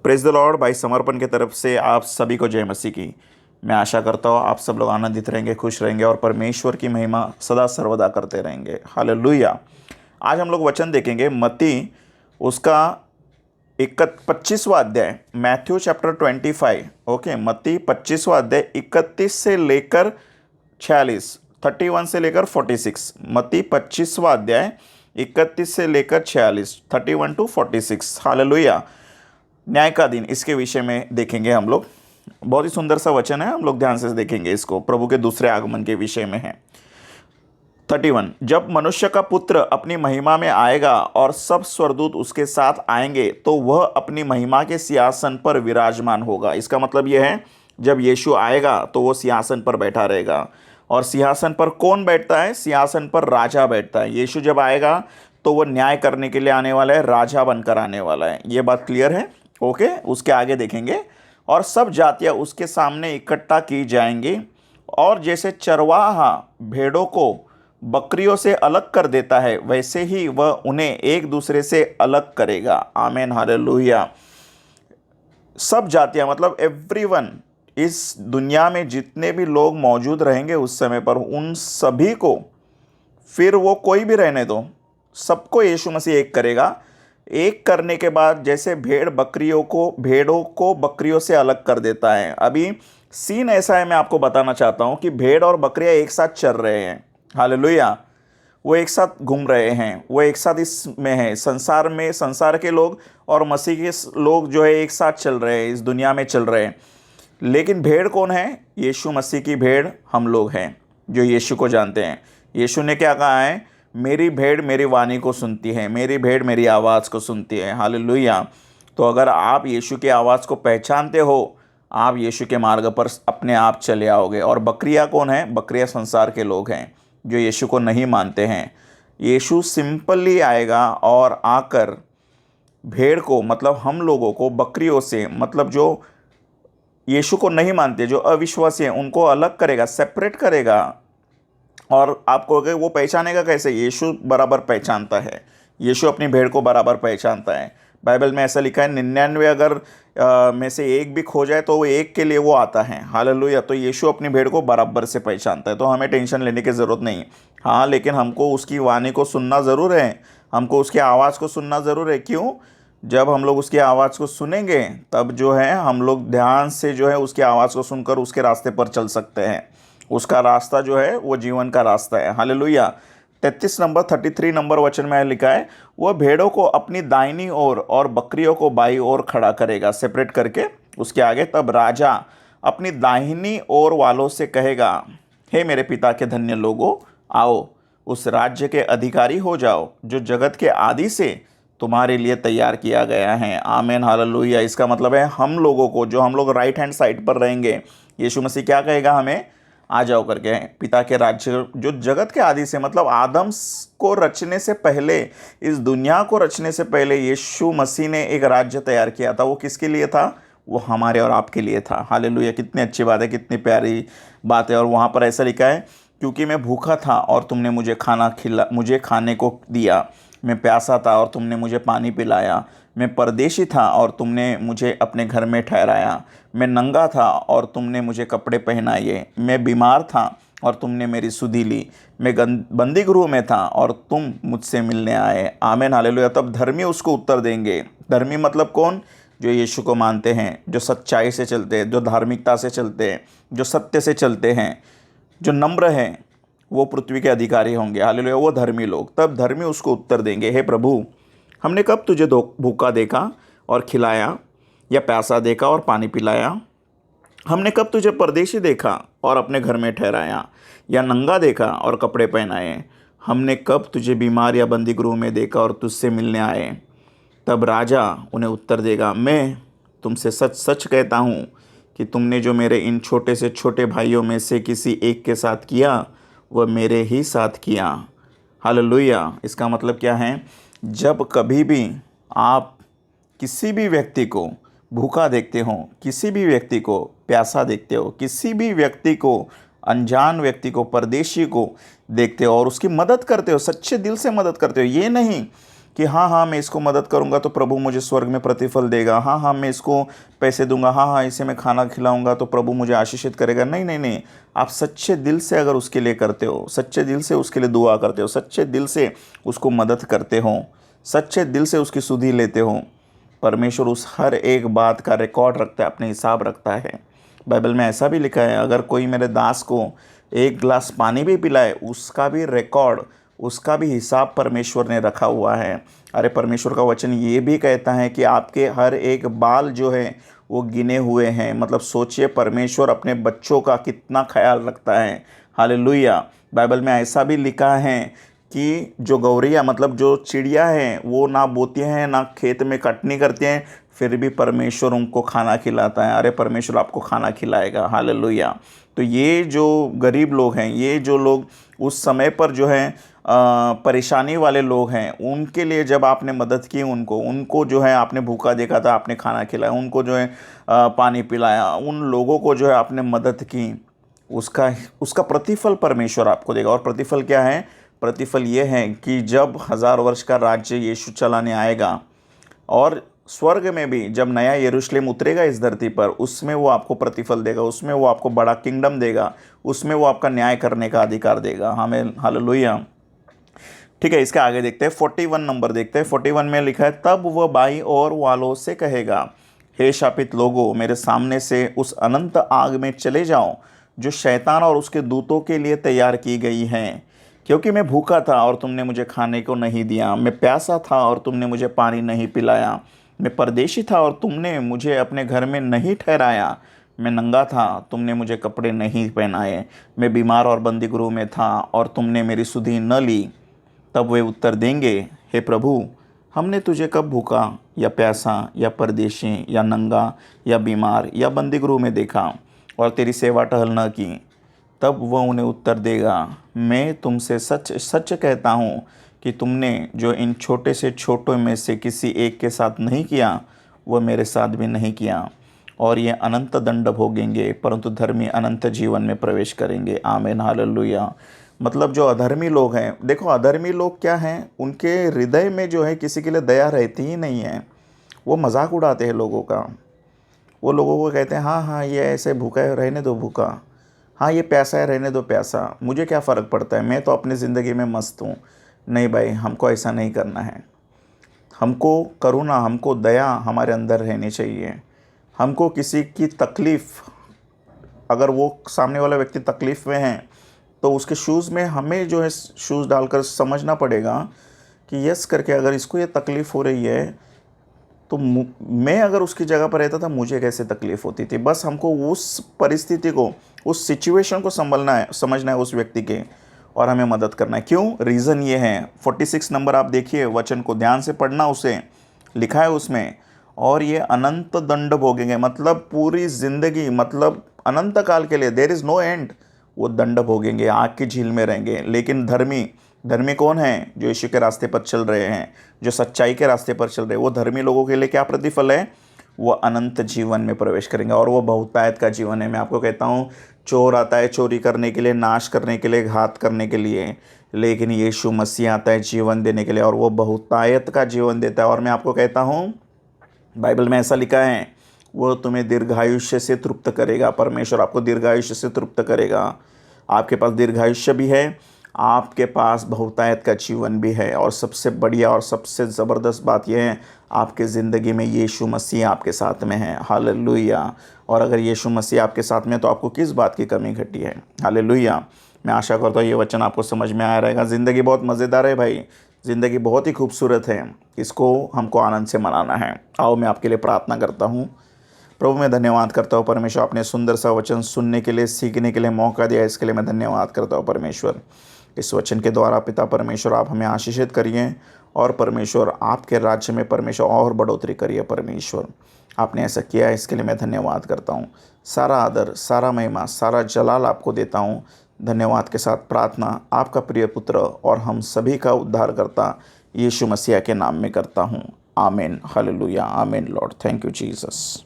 Praise the Lord. भाई समर्पण की तरफ से आप सभी को जय मसीह की। मैं आशा करता हूँ आप सब लोग आनंदित रहेंगे, खुश रहेंगे और परमेश्वर की महिमा सदा सर्वदा करते रहेंगे। हालेलुया। आज हम लोग वचन देखेंगे मत्ती उसका 25वां अध्याय, मैथ्यू चैप्टर 25। ओके, मत्ती 25वां अध्याय 31 से लेकर 46, 31 से लेकर 46। मत्ती 25वां अध्याय 31 से लेकर 46, 31 टू 46। हालेलुया। न्याय का दिन, इसके विषय में देखेंगे हम लोग। बहुत ही सुंदर सा वचन है, हम लोग ध्यान से देखेंगे इसको। प्रभु के दूसरे आगमन के विषय में है। 31। जब मनुष्य का पुत्र अपनी महिमा में आएगा और सब स्वर्गदूत उसके साथ आएंगे तो वह अपनी महिमा के सिंहासन पर विराजमान होगा। इसका मतलब यह है, जब यीशु आएगा तो वो सिंहासन पर बैठा रहेगा। और सिंहासन पर कौन बैठता है? सिंहासन पर राजा बैठता है। यीशु जब आएगा तो वो न्याय करने के लिए आने वाला है, राजा बनकर आने वाला है। ये बात क्लियर है? ओके, उसके आगे देखेंगे। और सब जातियां उसके सामने इकट्ठा की जाएंगी, और जैसे चरवाहा भेड़ों को बकरियों से अलग कर देता है वैसे ही वह उन्हें एक दूसरे से अलग करेगा। आमीन, हालेलुया। सब जातियां मतलब एवरीवन, इस दुनिया में जितने भी लोग मौजूद रहेंगे उस समय पर, उन सभी को, फिर वो कोई भी रहने दो, सबको यीशु मसीह एक करेगा। एक करने के बाद जैसे भेड़ों को बकरियों से अलग कर देता है। अभी सीन ऐसा है, मैं आपको बताना चाहता हूं कि भेड़ और बकरियां एक साथ चल रहे हैं। हालेलुया। वो एक साथ घूम रहे हैं, वो एक साथ इसमें है, संसार में, संसार के लोग और मसीह के लोग जो है एक साथ चल रहे हैं, इस दुनिया में चल रहे हैं। लेकिन भेड़ कौन है? यीशु मसीह की भेड़ हम लोग हैं जो यीशु को जानते हैं। यीशु ने क्या कहा है? मेरी भेड़ मेरी वाणी को सुनती है, मेरी भेड़ मेरी आवाज़ को सुनती है। हालेलुया। तो अगर आप यीशु की आवाज़ को पहचानते हो, आप यीशु के मार्ग पर अपने आप चले आओगे। और बकरियाँ कौन है? बकरियाँ संसार के लोग हैं जो यीशु को नहीं मानते हैं। यीशु सिंपली आएगा और आकर भेड़ को, मतलब हम लोगों को, बकरियों से, मतलब जो यीशु को नहीं मानते, जो अविश्वासी हैं, उनको अलग करेगा, सेपरेट करेगा। और आपको अगर वो पहचानेगा कैसे? यीशु बराबर पहचानता है, यीशु अपनी भेड़ को बराबर पहचानता है। बाइबल में ऐसा लिखा है, 99 अगर में से एक भी खो जाए तो वो एक के लिए वो आता है। हालेलुया। तो यीशु अपनी भेड़ को बराबर से पहचानता है, तो हमें टेंशन लेने की ज़रूरत नहीं। हाँ, लेकिन हमको उसकी वाणी को सुनना ज़रूर है, हमको उसकी आवाज़ को सुनना ज़रूर है। क्यों? जब हम लोग उसकी आवाज़ को सुनेंगे तब जो है हम लोग ध्यान से जो है उसकी आवाज़ को सुनकर उसके रास्ते पर चल सकते हैं। उसका रास्ता जो है वो जीवन का रास्ता है। हालेलुया। 33 नंबर वचन में लिखा है, वह भेड़ों को अपनी दाहिनी ओर और बकरियों को बाईं ओर खड़ा करेगा, सेपरेट करके। उसके आगे, तब राजा अपनी दाहिनी ओर वालों से कहेगा, हे मेरे पिता के धन्य लोगों, आओ उस राज्य के अधिकारी हो जाओ जो जगत के आदि से तुम्हारे लिए तैयार किया गया है। आमीन, हालेलुया। इसका मतलब है हम लोगों को, जो हम लोग राइट हैंड साइड पर रहेंगे, यीशु मसीह क्या कहेगा हमें? आ जाओ करके पिता के राज्य, जो जगत के आदि से, मतलब आदम को रचने से पहले, इस दुनिया को रचने से पहले यीशु मसीह ने एक राज्य तैयार किया था। वो किसके लिए था? वो हमारे और आपके लिए था। हालेलुया। कितनी अच्छी बात है, कितनी प्यारी बात है। और वहाँ पर ऐसा लिखा है, क्योंकि मैं भूखा था और तुमने मुझे खाने को दिया, मैं प्यासा था और तुमने मुझे पानी पिलाया, मैं परदेशी था और तुमने मुझे अपने घर में ठहराया, मैं नंगा था और तुमने मुझे कपड़े पहनाए, मैं बीमार था और तुमने मेरी सुधि ली, मैं बंदी गृह में था और तुम मुझसे मिलने आए। आमीन, हालेलुया। तब धर्मी उसको उत्तर देंगे। धर्मी मतलब कौन? जो यीशु को मानते हैं, जो सच्चाई से चलते हैं, जो धार्मिकता से चलते हैं, जो सत्य से चलते हैं, जो नम्र हैं, वो पृथ्वी के अधिकारी होंगे। हालेलुया। वो धर्मी लोग। तब धर्मी उसको उत्तर देंगे, हे प्रभु, हमने कब तुझे भूखा देखा और खिलाया, या प्यासा देखा और पानी पिलाया? हमने कब तुझे परदेशी देखा और अपने घर में ठहराया, या नंगा देखा और कपड़े पहनाए? हमने कब तुझे बीमार या बंदी गृह में देखा और तुझसे मिलने आए? तब राजा उन्हें उत्तर देगा, मैं तुमसे सच सच कहता हूँ कि तुमने जो मेरे इन छोटे से छोटे भाइयों में से किसी एक के साथ किया, वह मेरे ही साथ किया। हालेलुया। इसका मतलब क्या है? जब कभी भी आप किसी भी व्यक्ति को भूखा देखते हो, किसी भी व्यक्ति को प्यासा देखते हो, किसी भी व्यक्ति को, अनजान व्यक्ति को, परदेशी को देखते हो और उसकी मदद करते हो, सच्चे दिल से मदद करते हो, ये नहीं कि हाँ हाँ मैं इसको मदद करूँगा तो प्रभु मुझे स्वर्ग में प्रतिफल देगा, हाँ हाँ मैं इसको पैसे दूंगा, हाँ हाँ इसे मैं खाना खिलाऊंगा तो प्रभु मुझे आशीषित करेगा। नहीं नहीं नहीं, आप सच्चे दिल से अगर उसके लिए करते हो, सच्चे दिल से उसके लिए दुआ करते हो, सच्चे दिल से उसको मदद करते हो, सच्चे दिल से उसकी सुधि लेते हो, परमेश्वर उस हर एक बात का रिकॉर्ड रखता है, अपने हिसाब रखता है। बाइबल में ऐसा भी लिखा है, अगर कोई मेरे दास को एक गिलास पानी भी पिलाए, उसका भी रिकॉर्ड, उसका भी हिसाब परमेश्वर ने रखा हुआ है। अरे परमेश्वर का वचन ये भी कहता है कि आपके हर एक बाल जो है वो गिने हुए हैं। मतलब सोचिए परमेश्वर अपने बच्चों का कितना ख्याल रखता है। हालेलुया। बाइबल में ऐसा भी लिखा है कि जो गौरिया मतलब जो चिड़िया हैं वो ना बोती हैं ना खेत में कटनी करती हैं, फिर भी परमेश्वर उनको खाना खिलाता है। अरे परमेश्वर आपको खाना खिलाएगा। हालेलुया। तो ये जो गरीब लोग हैं, ये जो लोग उस समय पर जो है परेशानी वाले लोग हैं, उनके लिए जब आपने मदद की, उनको जो है आपने भूखा देखा था, आपने खाना खिलाया, उनको जो है पानी पिलाया, उन लोगों को जो है आपने मदद की, उसका उसका प्रतिफल परमेश्वर आपको देगा। और प्रतिफल क्या है? प्रतिफल ये है कि जब 1000 वर्ष का राज्य यीशु चलाने आएगा और स्वर्ग में भी जब नया यरूशलेम उतरेगा इस धरती पर, उसमें वो आपको प्रतिफल देगा, उसमें वो आपको बड़ा किंगडम देगा, उसमें वो आपका न्याय करने का अधिकार देगा। हमें हालेलुया। ठीक है, इसके आगे देखते हैं, 41 नंबर देखते हैं। 41 में लिखा है, तब वह बाई और वालों से कहेगा, हे शापित लोगों, मेरे सामने से उस अनंत आग में चले जाओ जो शैतान और उसके दूतों के लिए तैयार की गई है। क्योंकि मैं भूखा था और तुमने मुझे खाने को नहीं दिया, मैं प्यासा था और तुमने मुझे पानी नहीं पिलाया, मैं परदेशी था और तुमने मुझे अपने घर में नहीं ठहराया, मैं नंगा था, तुमने मुझे कपड़े नहीं पहनाए, मैं बीमार और बंदीगृह में था और तुमने मेरी सुधि न ली। तब वे उत्तर देंगे, हे प्रभु, हमने तुझे कब भूखा या प्यासा या परदेशी या नंगा या बीमार या बंदीगृह में देखा और तेरी सेवा टहल न की? तब वह उन्हें उत्तर देगा, मैं तुमसे सच सच कहता हूँ कि तुमने जो इन छोटे से छोटों में से किसी एक के साथ नहीं किया, वह मेरे साथ भी नहीं किया। और ये अनंत दंड भोगेंगे, परंतु धर्मी अनंत जीवन में प्रवेश करेंगे। आमीन। हालेलुया। मतलब जो अधर्मी लोग हैं, देखो अधर्मी लोग क्या हैं, उनके हृदय में जो है किसी के लिए दया रहती ही नहीं है। वो मजाक उड़ाते हैं लोगों का। वो लोगों को कहते हैं, हाँ हाँ ये ऐसे भूखा है, रहने दो भूखा, हाँ ये प्यासा है, रहने दो प्यासा, मुझे क्या फ़र्क पड़ता है, मैं तो अपनी ज़िंदगी में मस्त हूँ। नहीं भाई, हमको ऐसा नहीं करना है। हमको करुणा, हमको दया हमारे अंदर रहनी चाहिए। हमको किसी की तकलीफ़, अगर वो सामने वाला व्यक्ति तकलीफ़ में है तो उसके शूज़ में हमें जो है शूज़ डालकर समझना पड़ेगा कि यस करके, अगर इसको ये तकलीफ़ हो रही है तो मैं अगर उसकी जगह पर रहता था मुझे कैसे तकलीफ़ होती थी। बस हमको उस परिस्थिति को, उस सिचुएशन को संभलना है, समझना है उस व्यक्ति के, और हमें मदद करना है। क्यों? रीज़न ये है, 46 नंबर आप देखिए, वचन को ध्यान से पढ़ना, उसे लिखा है उसमें, और ये अनंत दंड भोगेंगे, मतलब पूरी ज़िंदगी, मतलब अनंत काल के लिए, देयर इज़ नो एंड, वो दंड भोगेंगे, आग की झील में रहेंगे। लेकिन धर्मी, धर्मी कौन है? जो यीशु के रास्ते पर चल रहे हैं, जो सच्चाई के रास्ते पर चल रहे हैं, वो धर्मी लोगों के लिए क्या प्रतिफल है? वो अनंत जीवन में प्रवेश करेंगे, और वो बहुतायत का जीवन है। मैं आपको कहता हूँ, चोर आता है चोरी करने के लिए, नाश करने के लिए, घात करने के लिए, लेकिन यीशु मसीह आता है जीवन देने के लिए, और वो बहुतायत का जीवन देता है। और मैं आपको कहता हूँ, बाइबल में ऐसा लिखा है, वो तुम्हें दीर्घायुष्य से तृप्त करेगा। परमेश्वर आपको दीर्घायुष्य से तृप्त करेगा। आपके पास दीर्घायुष्य भी है, आपके पास बहुतायत का जीवन भी है, और सबसे बढ़िया और सबसे ज़बरदस्त बात यह है, आपके ज़िंदगी में यीशु मसीह आपके साथ में है। हालेलुया। और अगर यीशु मसीह आपके साथ में है तो आपको किस बात की कमी घटी है? हालेलुया। मैं आशा करता हूँ ये वचन आपको समझ में आया रहेगा। ज़िंदगी बहुत मज़ेदार है भाई, ज़िंदगी बहुत ही खूबसूरत है, इसको हमको आनंद से मनाना है। आओ मैं आपके लिए प्रार्थना करता हूँ। प्रभु मैं धन्यवाद करता हूँ परमेश्वर, आपने सुंदर सा वचन सुनने के लिए, सीखने के लिए मौका दिया, इसके लिए मैं धन्यवाद करता हूँ परमेश्वर। इस वचन के द्वारा पिता परमेश्वर आप हमें आशीषित करिए, और परमेश्वर आपके राज्य में परमेश्वर और बढ़ोतरी करिए। परमेश्वर आपने ऐसा किया है, इसके लिए मैं धन्यवाद करता हूँ। सारा आदर, सारा महिमा, सारा जलाल आपको देता हूँ। धन्यवाद के साथ प्रार्थना आपका प्रिय पुत्र और हम सभी का उद्धारकर्ता यीशु मसीह के नाम में करता हूँ। आमीन। हालेलुया। आमीन लॉर्ड। Thank you Jesus.